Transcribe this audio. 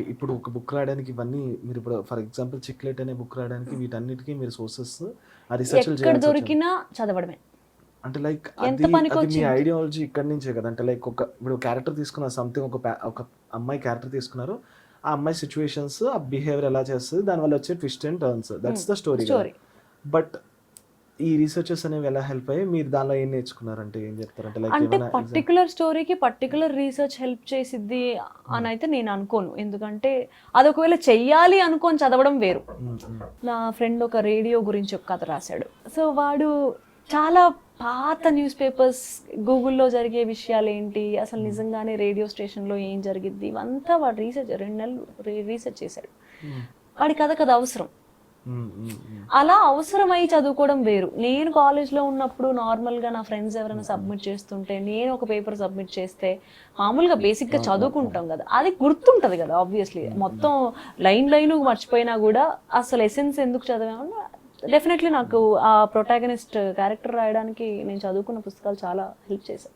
Okay. ఇప్పుడు ఒక book రాయడానికి ఇవన్నీ మీరు ఇప్పుడు ఫర్ ఎగ్జాంపుల్ 'చిక్లెట్' అనే బుక్ రాయడానికి వీటన్నిటికి మీరు సోర్సెస్ ఆ రిసర్చ్‌లు ఎక్కడ చేయాల్సొచ్చింది. దొరికినా చదవడమే. అంటే లైక్ ఎంత అది మీ పనికొచ్చింది. ఐడియాలజీ ఇక్కడి నుంచే కదా! అంటే లైక్ ఇప్పుడు క్యారెక్టర్ తీసుకున్నారు సంథింగ్ ఒక అమ్మాయి క్యారెక్టర్ తీసుకున్నారు. ఆ అమ్మాయి సిట్యుయేషన్స్, ఆ బిహేవియర్ ఎలా చేస్తది, దానివల్ల వచ్చే twist and turns that's the story కదా! స్టోరీ. బట్ ఈ రిసర్చెస్ అనేవి ఎలా హెల్ప్ అయ్యాయి? మీరు దానిలో ఏం నేర్చుకున్నారంటే ఏం చెప్తారంటే లైక్ అంటే ఏమైనా పర్టిక్యులర్ స్టోరీకి పర్టిక్యులర్ రీసెర్చ్ హెల్ప్ చేసిద్ది హ్మ్. అనైతే నేను అనుకోను. ఎందుకంటే అది ఒకవేళ చెయ్యాలి అనుకోని చదవడం వేరు. హ్మ్. హ్మ్. నా ఫ్రెండ్ ఒక రేడియో గురించి ఒక కథ రాశాడు. సో వాడు చాలా పాత న్యూస్ పేపర్స్, గూగుల్‌లో జరిగే విషయాలేంటి, అసలు హ్మ్. నిజంగానే రేడియో స్టేషన్‌లో ఏం జరిగిద్ది, ఇవంతా వాడు రీసెర్చ్ 2 నెలలు రీసెర్చ్ చేశాడు. హ్మ్. వాడికి అదొకది అవసరం. హ్మ్. హ్మ్. హ్మ్. అలా అవసరమై చదువుకోవడం వేరు. నేను కాలేజ్‌లో ఉన్నప్పుడు నార్మల్‌గా నా ఫ్రెండ్స్ ఎవరైనా సబ్మిట్ చేస్తుంటే, నేను ఒక పేపర్ సబ్మిట్ చేస్తే, మామూలుగా బేసిక్‌గా చదువుకుంటాం గదా! అది గుర్తుంటది గదా! ఆబ్వియస్‌లీ. మొత్తం లైన్ మర్చిపోయినా గూడా అసలు ఎసెన్స్ ఎందుకు చదివామని డెఫినెట్‌లీ నాకు ఆ ప్రొటాగనిస్ట్ క్యారెక్టర్ రాయడానికి నేను చదువుకున్న పుస్తకాలు చాలా హెల్ప్ చేశాయి.